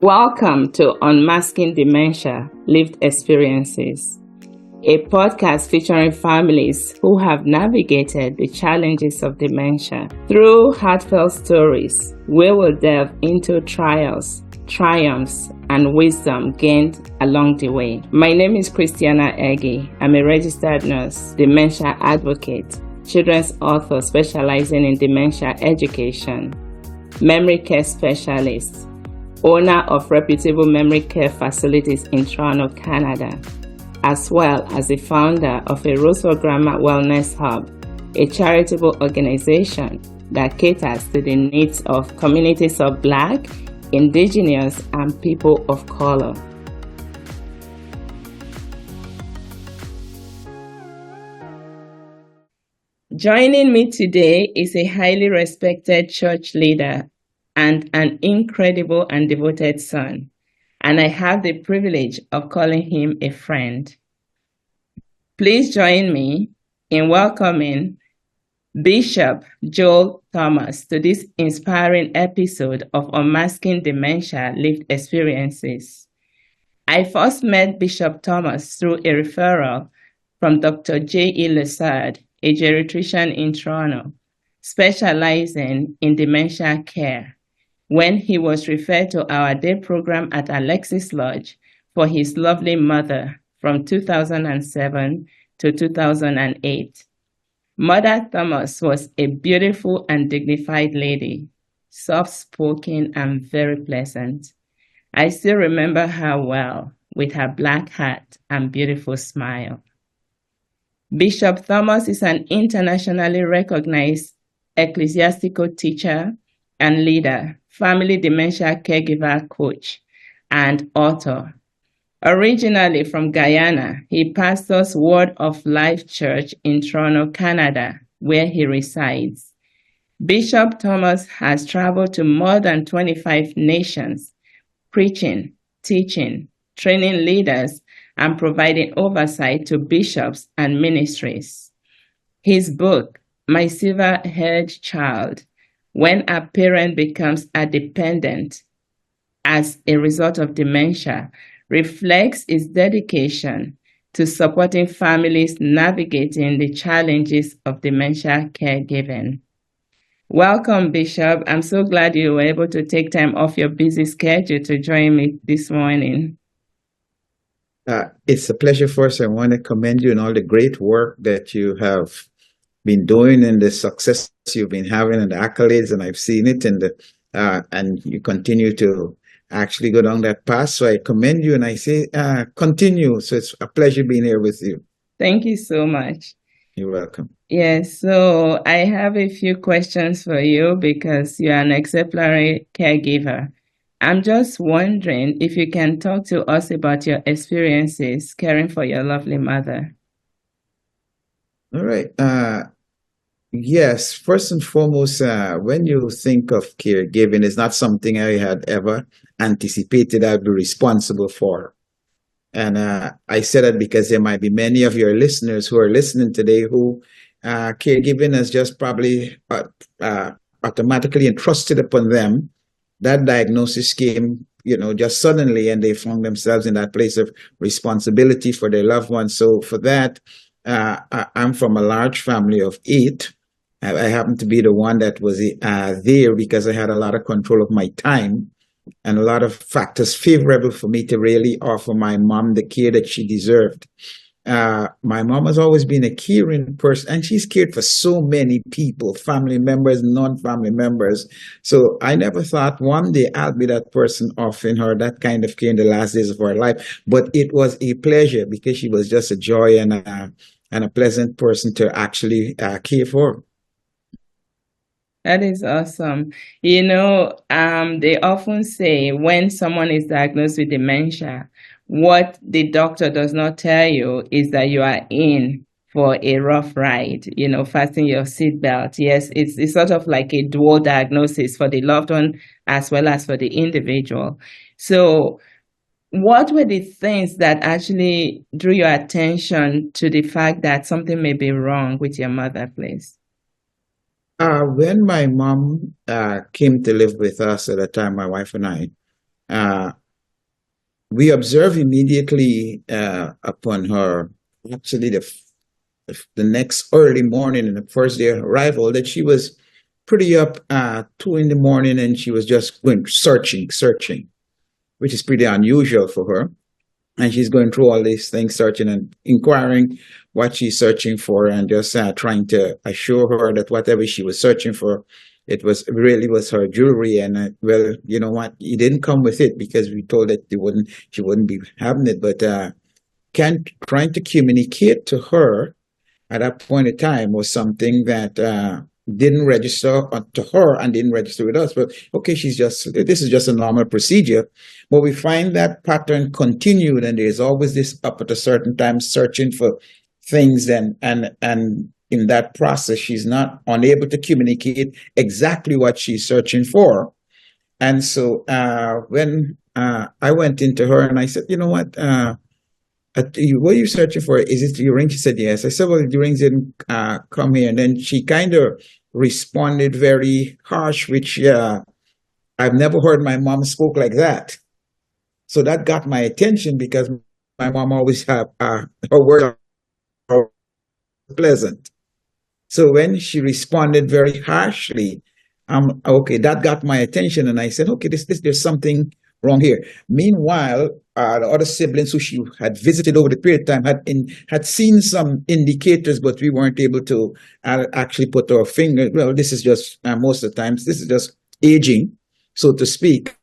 Welcome to Unmasking Dementia Lived Experiences, a podcast featuring families who have navigated the challenges of dementia. Through heartfelt stories, we will delve into trials, triumphs, and wisdom gained along the way. My name is Christiana. I'm a registered nurse, dementia advocate, children's author specializing in dementia education, memory care specialist, owner of reputable memory care facilities in Toronto, Canada, as well as the founder of a Roosevelt Grammar Wellness Hub, a charitable organization that caters to the needs of communities of Black, Indigenous, and people of color. Joining me today is a highly respected church leader and an incredible and devoted son, and I have the privilege of calling him a friend. Please join me in welcoming Bishop Joel Thomas to this inspiring episode of Unmasking Dementia Lived Experiences. I first met Bishop Thomas through a referral from Dr. J.E. Lessard, a geriatrician in Toronto, specializing in dementia care, when he was referred to our day program at Alexis Lodge for his lovely mother from 2007 to 2008. Mother Thomas was a beautiful and dignified lady, soft-spoken and very pleasant. I still remember her well, with her black hat and beautiful smile. Bishop Thomas is an internationally recognized ecclesiastical teacher and leader, family dementia caregiver coach, and author. Originally from Guyana, he pastors Word of Life Church in Toronto, Canada, where he resides. Bishop Thomas has traveled to more than 25 nations, preaching, teaching, training leaders, and providing oversight to bishops and ministries. His book, My Silver-Haired Child, When a Parent Becomes a Dependent as a Result of Dementia, reflects his dedication to supporting families navigating the challenges of dementia caregiving. Welcome, Bishop. I'm so glad you were able to take time off your busy schedule to join me this morning. It's a pleasure for us. I want to commend you on all the great work that you have been doing and the success you've been having and the accolades, and I've seen it, and you continue to actually go down that path. So I commend you and I say continue. So it's a pleasure being here with you. Thank you so much. You're welcome. Yes, so I have a few questions for you because you're an exemplary caregiver. I'm just wondering if you can talk to us about your experiences caring for your lovely mother. All right. Yes, first and foremost, when you think of caregiving, it's not something I had ever anticipated I'd be responsible for. And I say that because there might be many of your listeners who are listening today who caregiving has just probably automatically entrusted upon them. That diagnosis came, just suddenly, and they found themselves in that place of responsibility for their loved ones. So for that, I'm from a large family of 8. I happen to be the one that was there because I had a lot of control of my time and a lot of factors favorable for me to really offer my mom the care that she deserved. My mom has always been a caring person, and she's cared for so many people, family members, non-family members. So I never thought one day I'll be that person offering her that kind of care in the last days of her life. But it was a pleasure because she was just a joy and a pleasant person to actually care for. That is awesome. They often say when someone is diagnosed with dementia, what the doctor does not tell you is that you are in for a rough ride, fasten your seatbelt. Yes, it's sort of like a dual diagnosis for the loved one as well as for the individual. So what were the things that actually drew your attention to the fact that something may be wrong with your mother, please? When my mom came to live with us at the time, my wife and I, Uh, we observe immediately upon her, actually the next early morning in the first day of arrival, that she was pretty up 2 in the morning, and she was just going searching, which is pretty unusual for her. And she's going through all these things, searching and inquiring what she's searching for, and just trying to assure her that whatever she was searching for, it was really was her jewelry. And well, you know what, he didn't come with it because we told that she wouldn't be having it. But can trying to communicate to her at that point in time was something that didn't register to her and didn't register with us. But okay, this is just a normal procedure. But we find that pattern continued, and there's always this up at a certain time searching for things, and in that process, she's not unable to communicate exactly what she's searching for. And so when I went into her and I said, you know what? What are you searching for? Is it your ring? She said, yes. I said, well, the rings didn't come here. And then she kind of responded very harsh, which I've never heard my mom spoke like that. So that got my attention because my mom always had her words are pleasant. So when she responded very harshly, okay, that got my attention, and I said, okay, there's something wrong here. Meanwhile, the other siblings who she had visited over the period of time had seen some indicators, but we weren't able to actually put our finger. Well, this is just most of the times this is just aging, so to speak.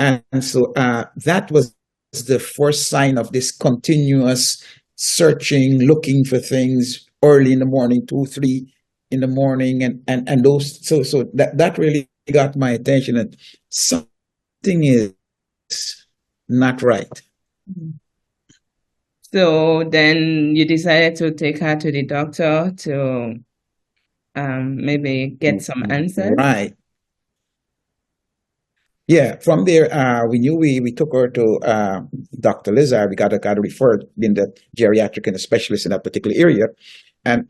And so that was the first sign of this continuous searching, looking for things early in the morning, 2, 3 in the morning, and those. So that really got my attention, and something is not right. So then you decided to take her to the doctor to maybe get some answers. Right. Yeah, from there, we knew we took her to Dr. Lizard. We got referred, being the geriatric and a specialist in that particular area. And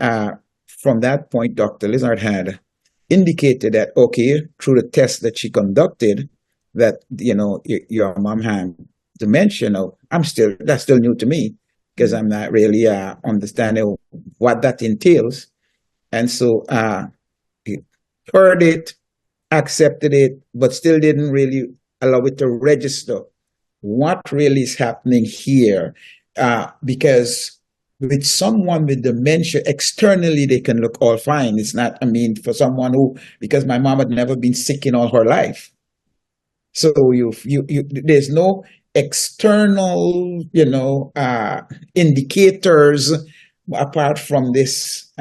from that point, Dr. Lizard had indicated that, okay, through the test that she conducted, that, you know, your mom had dementia. Now, that's still new to me because I'm not really understanding what that entails. And so he heard it, accepted it, but still didn't really allow it to register what really is happening here. Because with someone with dementia, externally they can look all fine. It's not, I mean, for someone who, because my mom had never been sick in all her life. So there's no external, indicators apart from this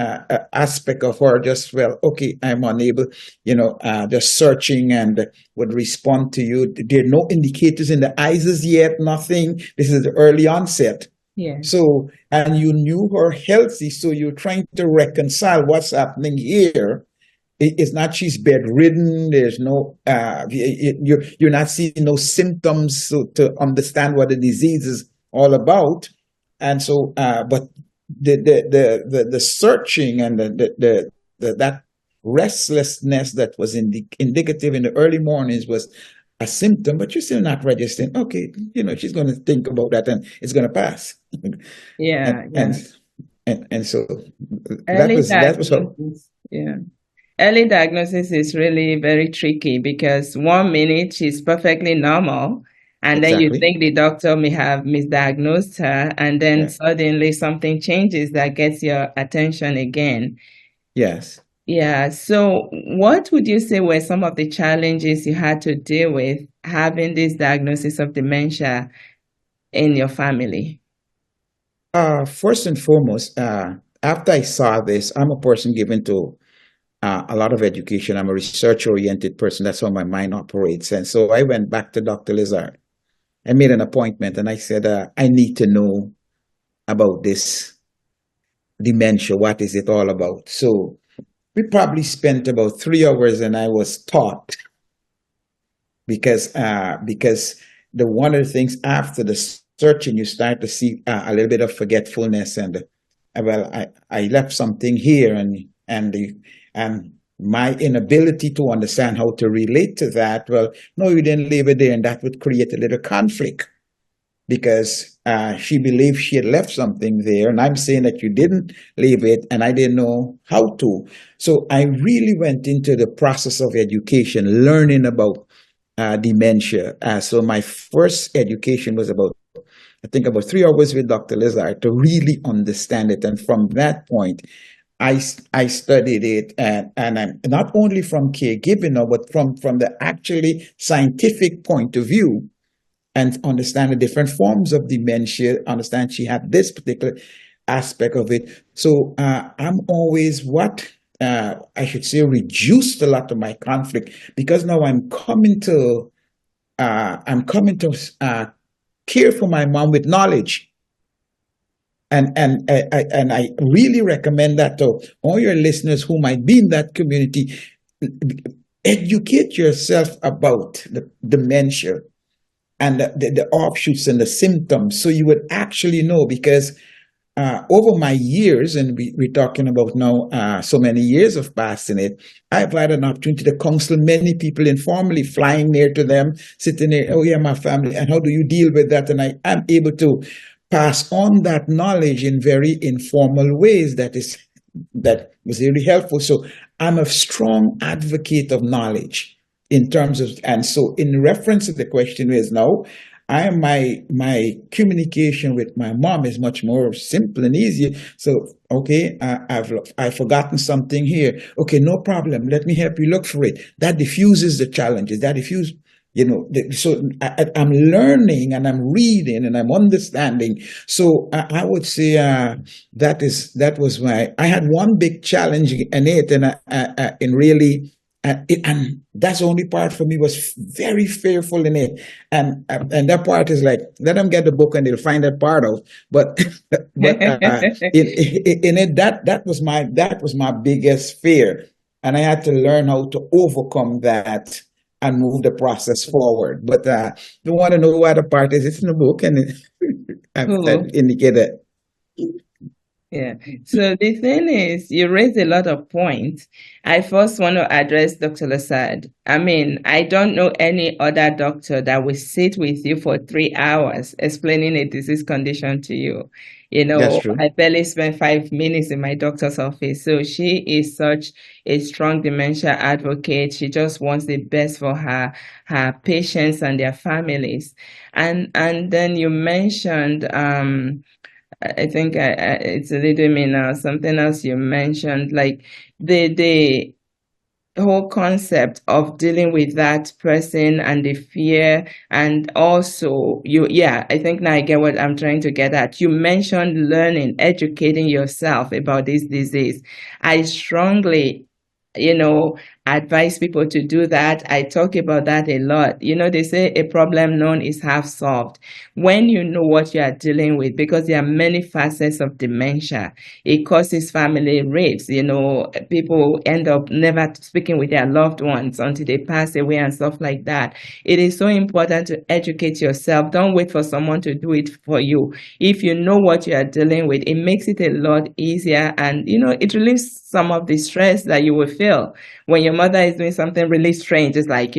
aspect of her just, well, okay, I'm unable, just searching and would respond to you. There are no indicators in the eyes as yet, nothing. This is the early onset. Yeah. So, and you knew her healthy, so you're trying to reconcile what's happening here. It's not she's bedridden. There's no, you're not seeing no symptoms to understand what the disease is all about. And so, but the searching and that restlessness that was indicative in the early mornings was a symptom, but you're still not registering. Okay, she's going to think about that and it's going to pass. Yeah, and so early that was how. Yeah. Early diagnosis is really very tricky because 1 minute she's perfectly normal, and then you Exactly. think the doctor may have misdiagnosed her, and then suddenly something changes that gets your attention again. Yes. Yeah. So what would you say were some of the challenges you had to deal with having this diagnosis of dementia in your family? First and foremost, after I saw this, I'm a person given to a lot of education. I'm a research-oriented person. That's how my mind operates. And so I went back to Dr. Lizard. I made an appointment and I said, I need to know about this dementia. What is it all about? So we probably spent about 3 hours and I was taught because the one of the things after the searching, you start to see a little bit of forgetfulness. And well, I left something here and my inability to understand how to relate to that, well, no, you didn't leave it there, and that would create a little conflict because she believed she had left something there, and I'm saying that you didn't leave it, and I didn't know how to. So I really went into the process of education, learning about dementia. So my first education was about, I think, about 3 hours with Dr. Lazard to really understand it, and from that point, I studied it, and I'm not only from caregiving, but from the actually scientific point of view, and understand the different forms of dementia, understand she had this particular aspect of it. So I'm always what I should say reduced a lot of my conflict because now I'm coming to care for my mom with knowledge. And I really recommend that to all your listeners who might be in that community. Educate yourself about the dementia and the offshoots and the symptoms, so you would actually know. Because over my years, and we're talking about now so many years of passing it, I've had an opportunity to counsel many people informally, flying near to them, sitting there, oh yeah, my family, and how do you deal with that? And I am able to pass on that knowledge in very informal ways that was really helpful. So I'm a strong advocate of knowledge in terms of, and so in reference to the question is now, my communication with my mom is much more simple and easier. So okay, I've forgotten something here. Okay, no problem. Let me help you look for it. That diffuses the challenges. That diffuses, so I'm learning and I'm reading and I'm understanding. So I would say that was I had one big challenge in it, and in really. And that's the only part for me was very fearful in it, and that part is like, let them get the book and they'll find that part out. But but in it, that was my biggest fear, and I had to learn how to overcome that and move the process forward. But you want to know what the part is? It's in the book, and I've Cool. indicated. Yeah. So the thing is, you raised a lot of points. I first want to address Dr. Lasad. I mean, I don't know any other doctor that will sit with you for 3 hours explaining a disease condition to you. That's true. I barely spend 5 minutes in my doctor's office. So she is such a strong dementia advocate. She just wants the best for her patients and their families. And then you mentioned I think it's a little me now. Something else you mentioned, like the whole concept of dealing with that person and the fear, and also yeah, I think now I get what I'm trying to get at. You mentioned learning, educating yourself about this disease. I strongly, you know, advise people to do that. I talk about that a lot. They say a problem known is half solved. When you know what you are dealing with, because there are many facets of dementia, it causes family rifts. People end up never speaking with their loved ones until they pass away and stuff like that. It is so important to educate yourself. Don't wait for someone to do it for you. If you know what you are dealing with, it makes it a lot easier, and it relieves some of the stress that you will feel when your mother is doing something really strange. It's like,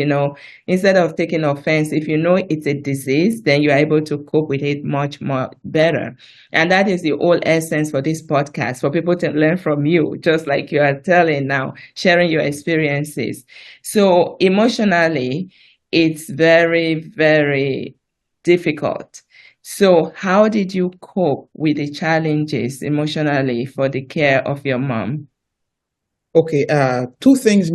instead of taking offense, if you know it's a disease, then you're able to cope with it much more better. And that is the whole essence for this podcast, for people to learn from you, just like you are telling now, sharing your experiences. So emotionally, it's very, very difficult. So how did you cope with the challenges emotionally for the care of your mom? Okay, two things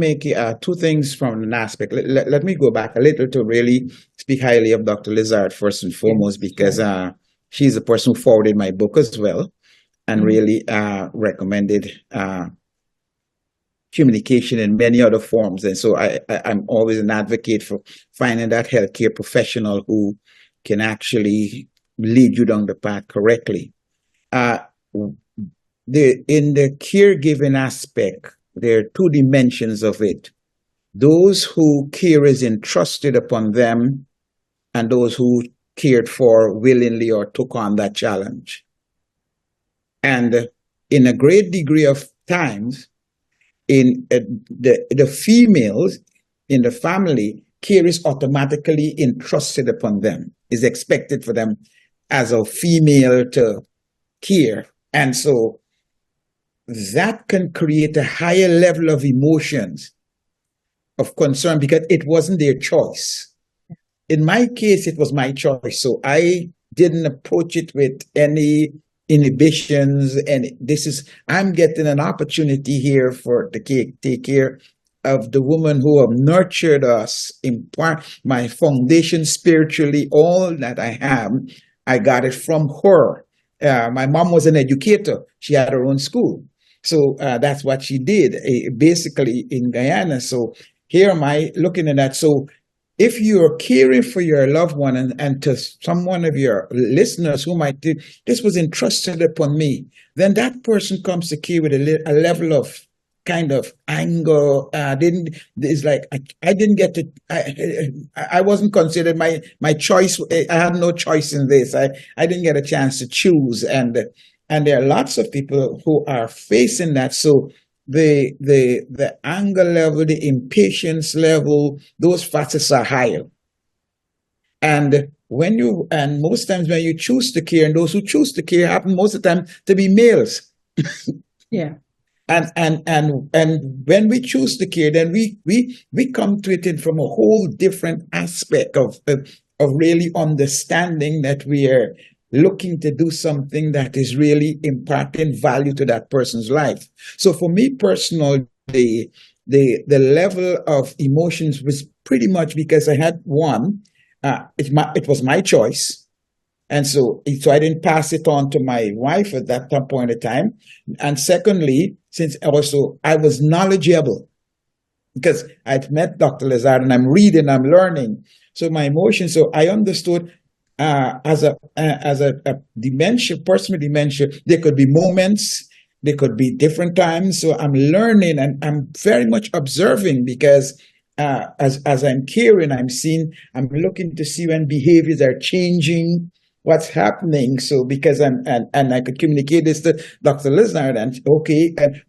from an aspect. Let me go back a little to really speak highly of Dr. Lizard first and Yeah, foremost, because sure. she's the person who forwarded my book as well and Mhm. really recommended communication in many other forms. And so I'm always an advocate for finding that healthcare professional who can actually lead you down the path correctly. Uh, in the caregiving aspect, there are two dimensions of it. Those who care is entrusted upon them, and those who cared for willingly or took on that challenge. And in a great degree of times, in the females in the family, care is automatically entrusted upon them, is expected for them as a female to care. And so that can create a higher level of emotions of concern because it wasn't their choice. In my case, it was my choice. So I didn't approach it with any inhibitions. And I'm getting an opportunity here for to take care of the woman who have nurtured us, impart my foundation spiritually, all that I have. I got it from her. My mom was an educator. She had her own school. So that's what she did, basically in Guyana. So here am I looking at that. So if you're caring for your loved one, and to some one of your listeners who might think this was entrusted upon me, then that person comes to care with a level of kind of anger. Didn't It's like I didn't get to. I wasn't considered my choice. I had no choice in this. I didn't get a chance to choose, and there are lots of people who are facing that. So the anger level, the impatience level, those factors are higher. And most times when you choose to care, and those who choose to care happen most of the time to be males. Yeah. And when we choose to care, then we come to it in from a whole different aspect of really understanding that we are looking to do something that is really imparting value to that person's life. So for me personally, the level of emotions was pretty much because I had one, it was my choice. And so I didn't pass it on to my wife at that point in time. And secondly, since also I was knowledgeable because I'd met Dr. Lazard and I'm reading, I'm learning. So my emotions, so I understood as a dementia, person with dementia, there could be moments, there could be different times. So I'm learning and I'm very much observing because as I'm caring, I'm looking to see when behaviors are changing, what's happening. So because and I could communicate this to Dr. Lisnard and okay, and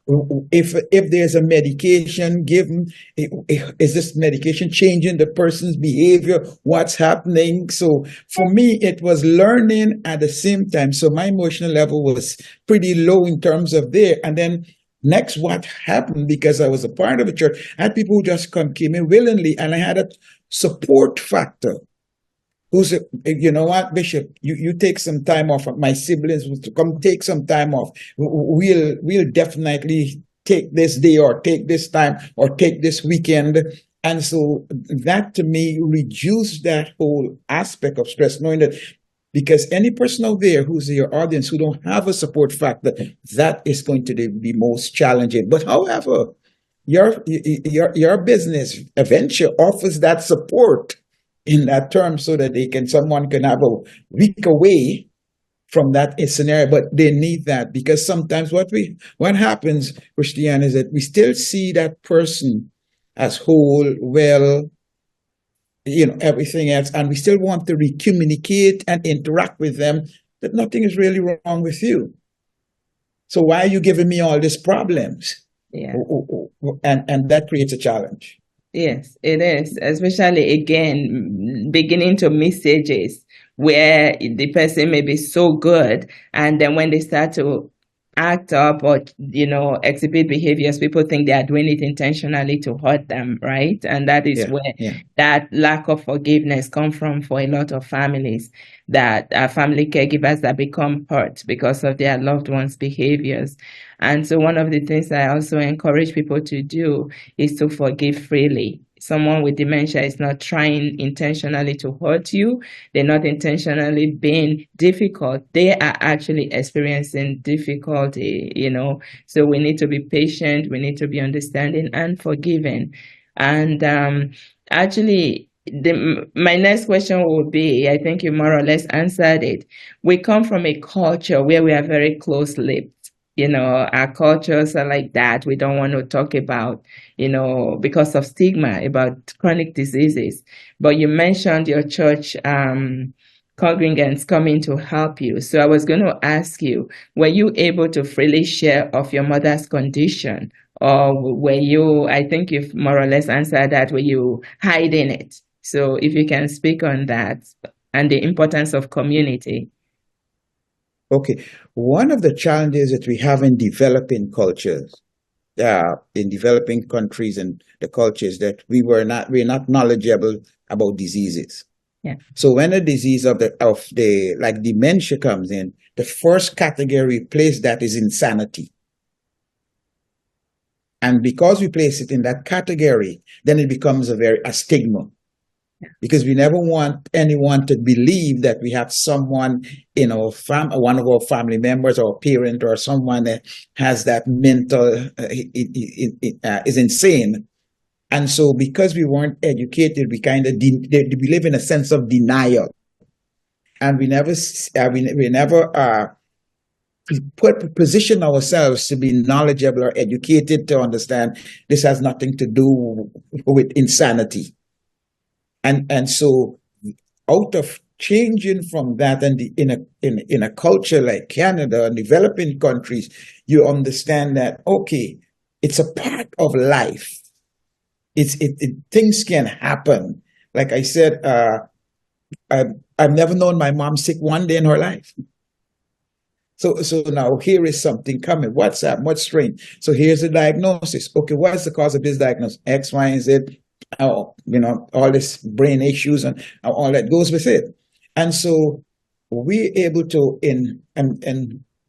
if there's a medication given, is this medication changing the person's behavior? What's happening? So for me, it was learning at the same time. So my emotional level was pretty low in terms of there. And then next, what happened, because I was a part of a church, I had people who just came in willingly, and I had a support factor who said, you know what, Bishop, you take some time off. My siblings will come take some time off. We'll definitely take this day or take this time or take this weekend. And so that to me reduced that whole aspect of stress, knowing that because any person out there who's your audience who don't have a support factor, that is going to be most challenging. But however, your business venture offers that support in that term so that someone can have a week away from that scenario, but they need that because sometimes what happens, Christiana, is that we still see that person as whole, well, everything else, and we still want to communicate and interact with them that nothing is really wrong with you. So why are you giving me all these problems? Yeah. And that creates a challenge. Yes, it is, especially again, beginning to messages where the person may be so good, and then when they start to act up or exhibit behaviors, people think they are doing it intentionally to hurt them, right? And that is where that lack of forgiveness comes from for a lot of families, that are family caregivers that become hurt because of their loved ones' behaviors. And so one of the things I also encourage people to do is to forgive freely. Someone with dementia is not trying intentionally to hurt you. They're not intentionally being difficult. They are actually experiencing difficulty, So we need to be patient. We need to be understanding and forgiving. And actually, my next question would be, I think you more or less answered it. We come from a culture where we are very close-lipped. Our cultures are like that. We don't want to talk about, because of stigma about chronic diseases. But you mentioned your church congregants coming to help you. So I was going to ask you, were you able to freely share of your mother's condition or were you, I think you've more or less answered that, were you hiding it? So if you can speak on that and the importance of community. Okay. One of the challenges that we have in developing cultures, in developing countries and the cultures, that we're not knowledgeable about diseases. Yeah. So when a disease of the like dementia comes in, the first category place that is insanity. And because we place it in that category, then it becomes a stigma, because we never want anyone to believe that we have someone in our one of our family members or a parent or someone that has that mental is insane. And so because we weren't educated, we kind of we live in a sense of denial, and we never position ourselves to be knowledgeable or educated to understand this has nothing to do with insanity. And so out of changing from that, and in a culture like Canada and developing countries, you understand that, okay, it's a part of life. Things can happen. Like I said, I've never known my mom sick one day in her life. So now here is something coming. What's that? What's strange? So here's the diagnosis. Okay, what's the cause of this diagnosis? X, Y, and Z. Oh, all this brain issues and all that goes with it. And so we're able to in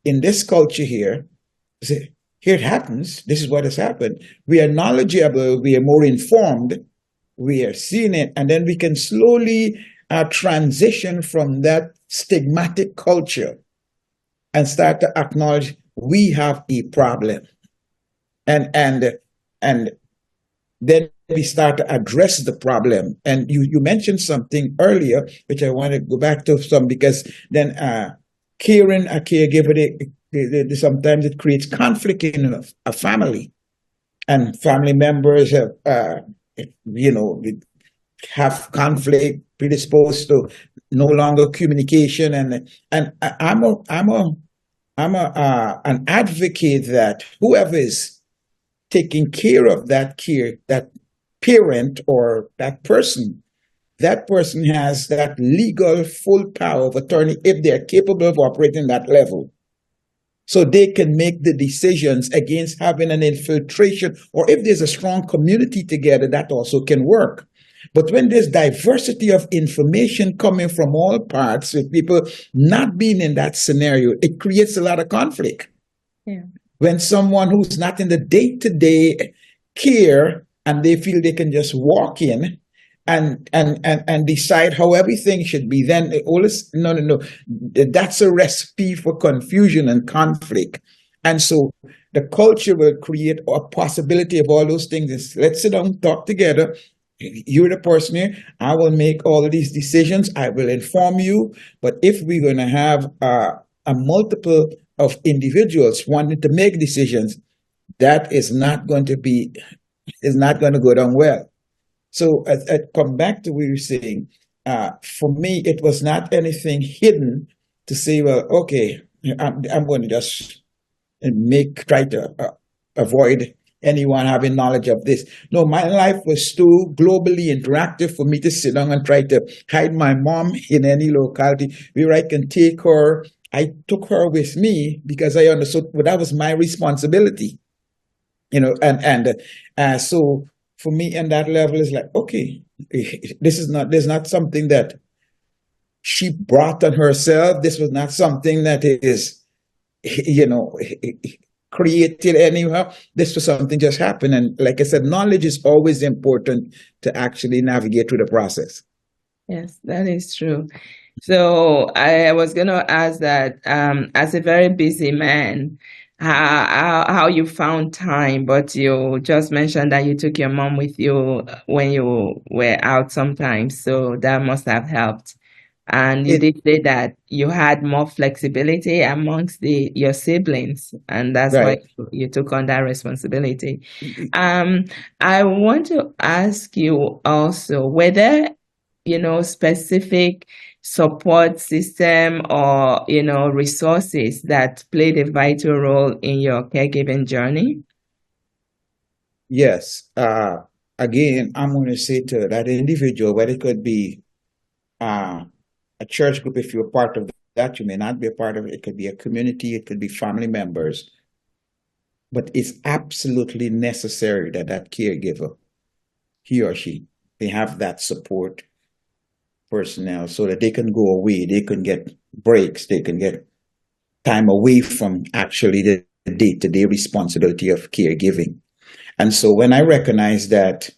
this culture here say, here it happens. This is what has happened. We are knowledgeable. We are more informed. We are seeing it, and then we can slowly transition from that stigmatic culture and start to acknowledge we have a problem, and then we start to address the problem. And you mentioned something earlier, which I want to go back to some, because then caring a caregiver, sometimes it creates conflict in a family, and family members have conflict, predisposed to no longer communication, and I'm an advocate that whoever is taking care of that parent or that person has that legal full power of attorney if they're capable of operating that level. So they can make the decisions against having an infiltration, or if there's a strong community together, that also can work. But when there's diversity of information coming from all parts, with people not being in that scenario, it creates a lot of conflict. Yeah. When someone who's not in the day-to-day care, and they feel they can just walk in and decide how everything should be, then always, no, that's a recipe for confusion and conflict. And so the culture will create a possibility of all those things. Let's sit down, talk together. You're the person here. I will make all of these decisions. I will inform you. But if we're going to have a multiple of individuals wanting to make decisions, that is not going to go down well. So I come back to what you were saying. For me, it was not anything hidden to say, well, okay, I'm going to just try to avoid anyone having knowledge of this. No, my life was too globally interactive for me to sit down and try to hide my mom in any locality where I can take her. I took her with me because I understood that was my responsibility, and so for me, on that level, is like, okay, there's not something that she brought on herself. This was not something that is, created anyhow. This was something just happened. And like I said, knowledge is always important to actually navigate through the process. Yes, that is true. So I was going to ask that, as a very busy man, how you found time, but you just mentioned that you took your mom with you when you were out sometimes, so that must have helped. And you It did say that you had more flexibility amongst your siblings, and that's why right. you took on that responsibility. Um, I want to ask you also, were there, specific support system or, resources that played a vital role in your caregiving journey? Yes. Again, I'm going to say to that individual, whether it could be uh, a church group, if you're part of that, you may not be a part of it. It could be a community, it could be family members, but it's absolutely necessary that that caregiver, he or she, they have that support personnel so that they can go away, they can get breaks, they can get time away from actually the day-to-day responsibility of caregiving. And so when I recognize that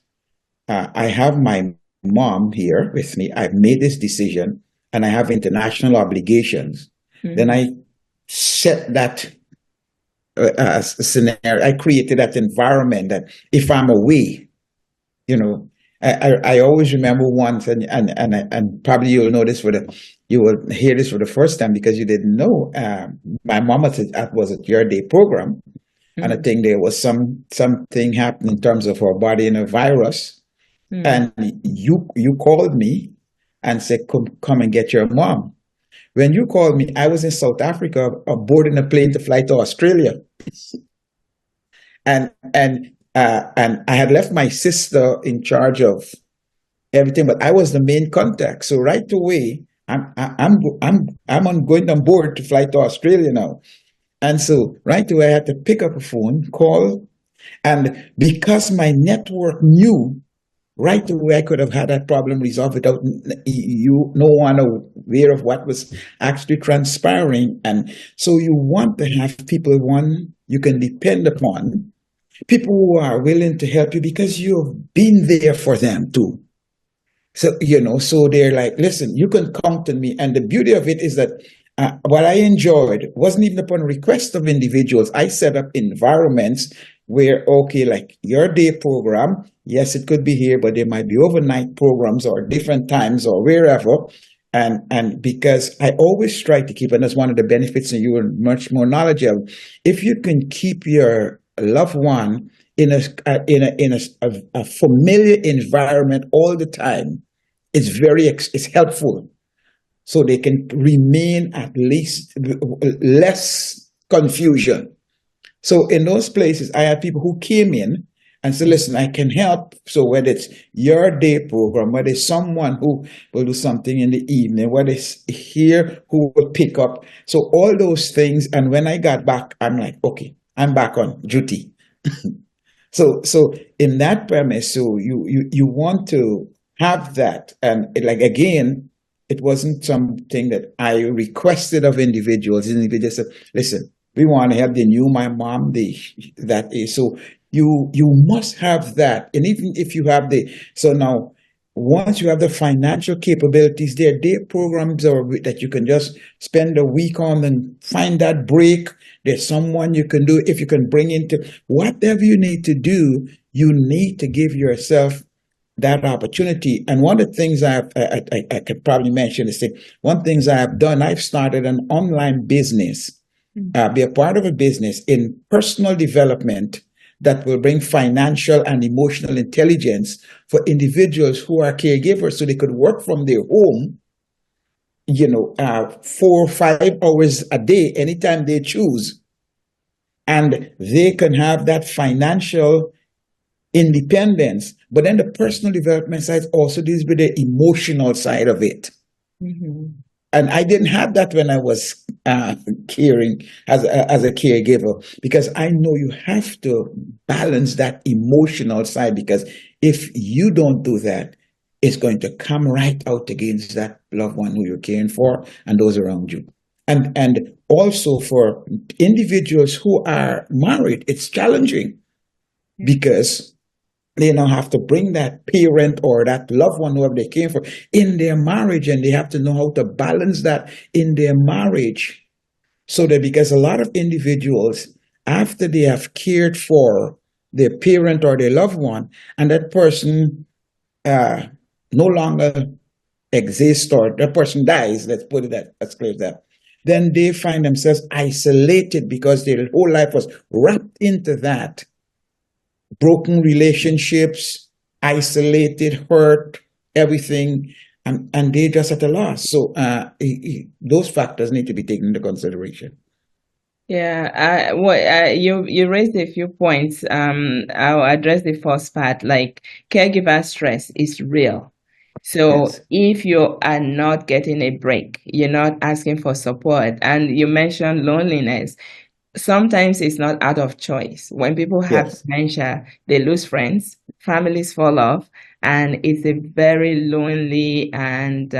I have my mom here with me, I've made this decision and I have international obligations, then Mm-hmm. I set that scenario, I created that environment that if I'm away, you know, I always remember once, and probably you'll know this you will hear this for the first time because you didn't know. My mom was at your day program, and I Mm-hmm. think there was something happening in terms of her body and a virus, and you called me and said, come and get your mom. When you called me, I was in South Africa, boarding a plane to fly to Australia, and I had left my sister in charge of everything, but I was the main contact. So right away, I'm on going on board to fly to Australia now. And so right away, I had to pick up a phone, call, and because my network knew right away, I could have had that problem resolved without no one aware of what was actually transpiring. And so you want to have people, one, you can depend upon, people who are willing to help you because you've been there for them too. So, so they're like, listen, you can count on me. And the beauty of it is that what I enjoyed wasn't even upon request of individuals. I set up environments where, okay, like your day program, yes, it could be here, but there might be overnight programs or different times or wherever. And because I always try to keep, and that's one of the benefits, and you are much more knowledgeable, if you can keep your loved one in a familiar environment all the time, it's helpful, so they can remain at least less confusion. So in those places, I had people who came in and said, listen, I can help. So whether it's your day program, whether it's someone who will do something in the evening, whether it's here who will pick up. So all those things. And when I got back, I'm like, okay, I'm back on duty. So in that premise, so you want to have that, and like again, it wasn't something that I requested of individuals. Individuals said, "Listen, we want to help." They knew my mom. That is so you must have that, and even if you have the so now. Once you have the financial capabilities, there are day programs or that you can just spend a week on and find that break. There's someone you can do if you can bring into whatever you need to do. You need to give yourself that opportunity. And one of the things I could probably mention is say one things I have done. I've started an online business, be a part of a business in personal development that will bring financial and emotional intelligence for individuals who are caregivers, so they could work from their home, 4 or 5 hours a day, anytime they choose, and they can have that financial independence. But then the personal development side also deals with the emotional side of it. Mm-hmm. And I didn't have that when I was caring as a caregiver, because I know you have to balance that emotional side, because if you don't do that, it's going to come right out against that loved one who you're caring for and those around you. And also for individuals who are married, it's challenging because they now have to bring that parent or that loved one, whoever they came for, in their marriage, and they have to know how to balance that in their marriage. So that, because a lot of individuals, after they have cared for their parent or their loved one, and that person uh, no longer exists, or that person dies, let's put it that, let's clear that, then they find themselves isolated because their whole life was wrapped into that. Broken relationships, isolated, hurt, everything, and they just at a loss. So those factors need to be taken into consideration. Yeah, you raised a few points. I'll address the first part. Like caregiver stress is real. So Yes, if you are not getting a break, you're not asking for support, and you mentioned loneliness, sometimes it's not out of choice. When people have yes, dementia, they lose friends, families fall off, and it's a very lonely and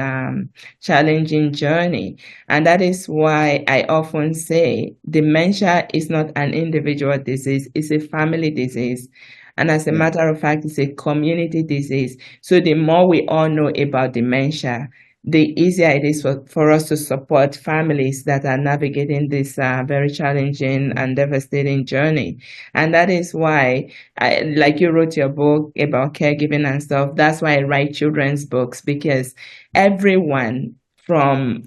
challenging journey. And that is why I often say dementia is not an individual disease, it's a family disease. And as a yeah, matter of fact, it's a community disease. So the more we all know about dementia, the easier it is for us to support families that are navigating this very challenging and devastating journey. And that is why, like you wrote your book about caregiving and stuff, that's why I write children's books because everyone from,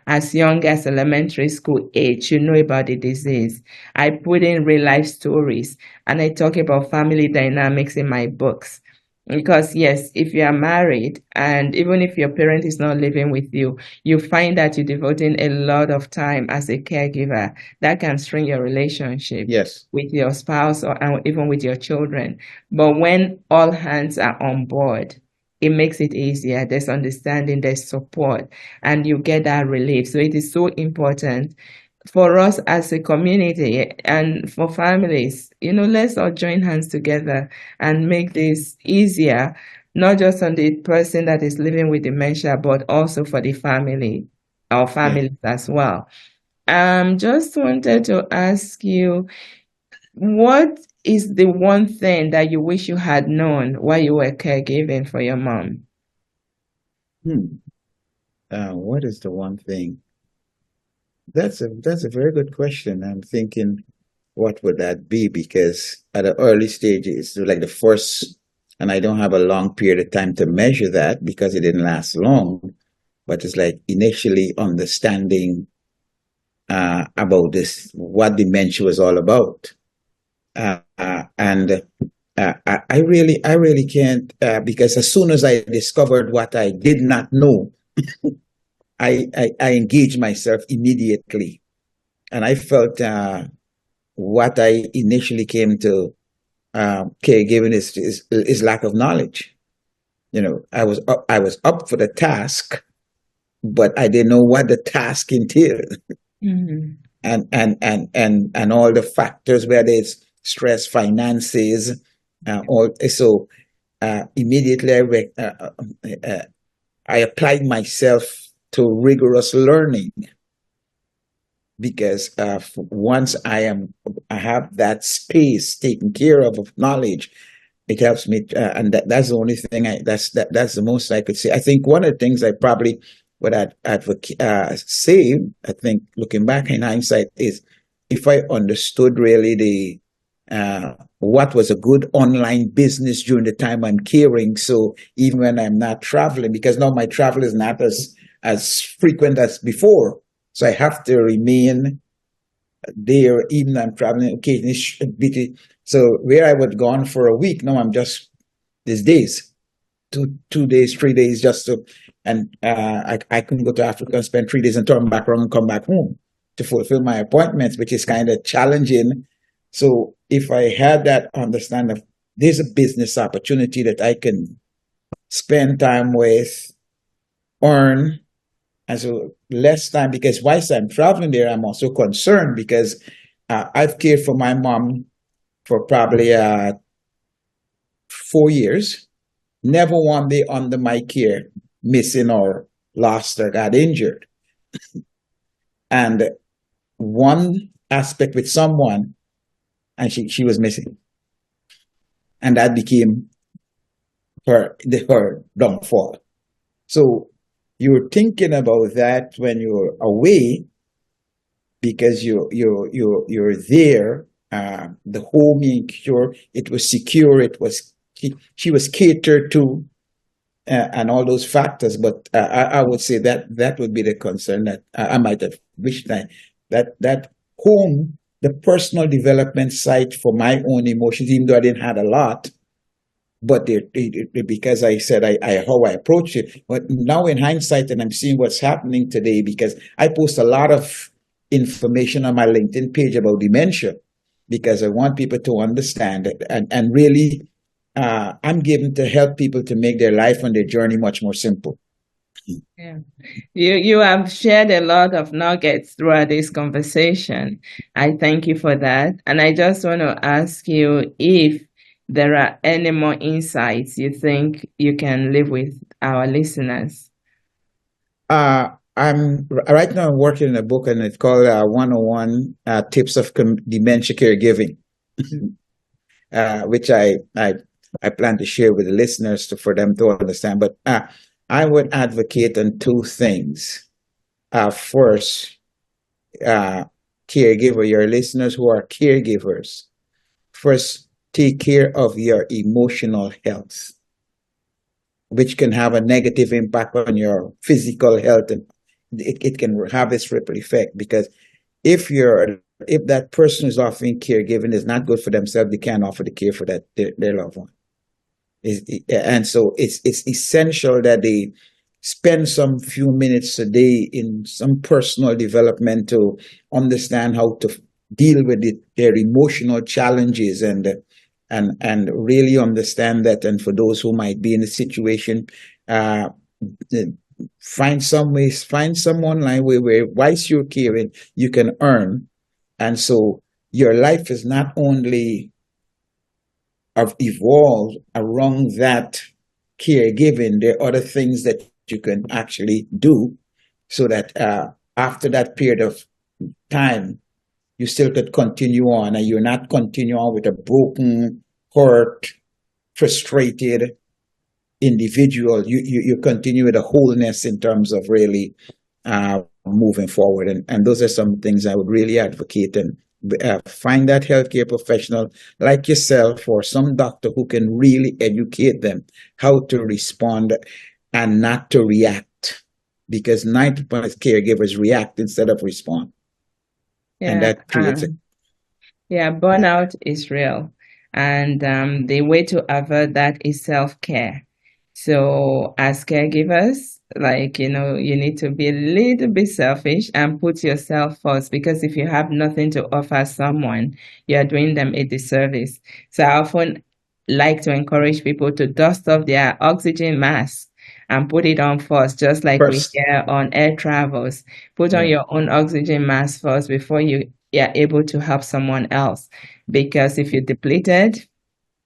as young as elementary school age should know about the disease. I put in real life stories and I talk about family dynamics in my books. Because yes, if you are married and even if your parent is not living with you, you find that you're devoting a lot of time as a caregiver. That can strain your relationship yes, with your spouse or and even with your children. But when all hands are on board, it makes it easier. There's understanding, there's support, and you get that relief. So it is so important for us as a community and for families, let's all join hands together and make this easier, not just on the person that is living with dementia, but also for the family, our yeah. families as well. Just wanted to ask you, what is the one thing that you wish you had known while you were caregiving for your mom? Hmm. What is the one thing? That's a very good question. I'm thinking, what would that be? Because at an early stage, it's like the first, and I don't have a long period of time to measure that because it didn't last long. But it's like initially understanding about this, what dementia was all about, and I really can't because as soon as I discovered what I did not know, I engaged myself immediately, and I felt what I initially came to caregiving is lack of knowledge. I was up for the task, but I didn't know what the task entailed, Mm-hmm. and all the factors, whether it's stress, finances, all so immediately I applied myself to rigorous learning because once I have that space taken care of knowledge, it helps me, and that's the only thing that's the most I could say. I think one of the things I probably would advocate say, I think looking back in hindsight, is if I understood really the what was a good online business during the time I'm caring. So even when I'm not traveling, because now my travel is not as frequent as before, so I have to remain there even I'm traveling occasionally. So where I would gone for a week, now I'm just these days, 2 days, 3 days, just to, and I can go to Africa and spend 3 days and turn back around and come back home to fulfill my appointments, which is kind of challenging. So if I had that understanding of there's a business opportunity that I can spend time with, earn, and so less time, because whilst I'm traveling there, I'm also concerned because I've cared for my mom for probably 4 years. Never one day under my care missing or lost or got injured. And one aspect with someone, and she was missing. And that became her downfall. So you're thinking about that when you're away because you're there. The home being secure, it was secure. It was she was catered to, and all those factors. But I would say that that would be the concern that I might have wished that home, the personal development site for my own emotions, even though I didn't have a lot. But because I said how I approach it. But now in hindsight, and I'm seeing what's happening today, because I post a lot of information on my LinkedIn page about dementia because I want people to understand it and really I'm given to help people to make their life and their journey much more simple. Yeah. You have shared a lot of nuggets throughout this conversation. I thank you for that. And I just want to ask you if there are any more insights you think you can leave with our listeners. I'm right now. I'm working on a book, and it's called 101 Tips of Dementia Caregiving, which I plan to share with the listeners for them to understand. But I would advocate on two things. First, uh, caregiver, your listeners who are caregivers, first take care of your emotional health, which can have a negative impact on your physical health, and it can have this ripple effect because if that person who's offering caregiving is not good for themselves, they can't offer the care for their loved one. And so it's essential that they spend some few minutes a day in some personal development to understand how to deal with their emotional challenges and really understand that. And for those who might be in a situation, uh, find some ways, find some online way where whilst you're caring, you can earn. And so your life is not only have evolved around that caregiving, there are other things that you can actually do so that after that period of time, you still could continue on and you're not continuing on with a broken, hurt, frustrated individual. You continue with a wholeness in terms of really moving forward. And those are some things I would really advocate and find that healthcare professional like yourself or some doctor who can really educate them how to respond and not to react because 90% of caregivers react instead of respond. And Yeah. that creates a Yeah, burnout is real. And the way to avert that is self-care. So, as caregivers, like, you need to be a little bit selfish and put yourself first because if you have nothing to offer someone, you're doing them a disservice. So, I often like to encourage people to dust off their oxygen mask and put it on first, just like we first. hear on air travels. Put on Yeah, your own oxygen mask first before you're able to help someone else. Because if you're depleted,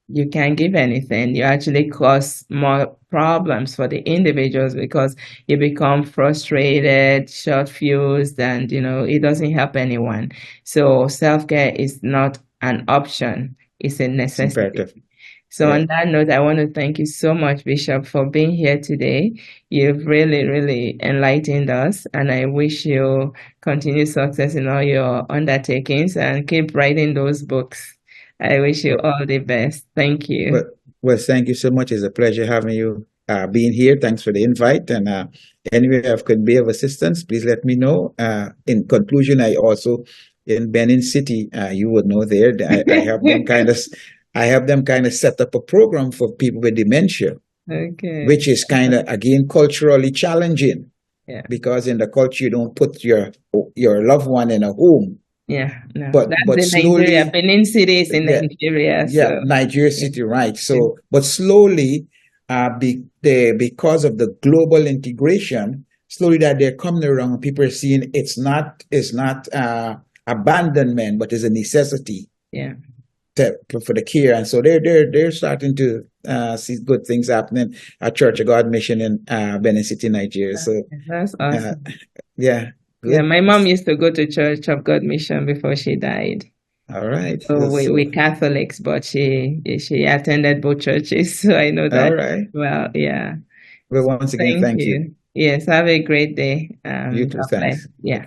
you can't give anything. You actually cause more problems for the individuals because you become frustrated, short fused, and it doesn't help anyone. So self-care is not an option, it's a it's necessity. imperative. So Yeah. on that note, I want to thank you so much, Bishop, for being here today. You've really, really enlightened us, and I wish you continued success in all your undertakings and keep writing those books. I wish you Well, all the best. Thank well, you. well, thank you so much. It's a pleasure having you being here. Thanks for the invite. And anyway, if I could be of assistance, please let me know. In conclusion, I also in Benin City, you would know there. I have them kind of set up a program for people with dementia, Okay. which is kind of again culturally challenging Yeah. because in the culture you don't put your loved one in a home, Yeah. No, that's but in Nigeria. slowly Benin City is in yeah, Nigeria. yeah, So, Nigeria yeah. City, right. So, but slowly, because of the global integration, slowly that they're coming around, people are seeing it's not abandonment, but it's a necessity Yeah. for the care, and so they're starting to see good things happening at Church of God Mission in Benin City, Nigeria. So, That's uh, awesome. yeah, Yeah, good. my mom used to go to Church of God Mission before she died. All right. So we So, Catholics, but she attended both churches, so I know all that. right. Well, yeah. Well, once again, Thank thank you. you. Yes, have a great day. You too. God bless. Thanks. Yeah.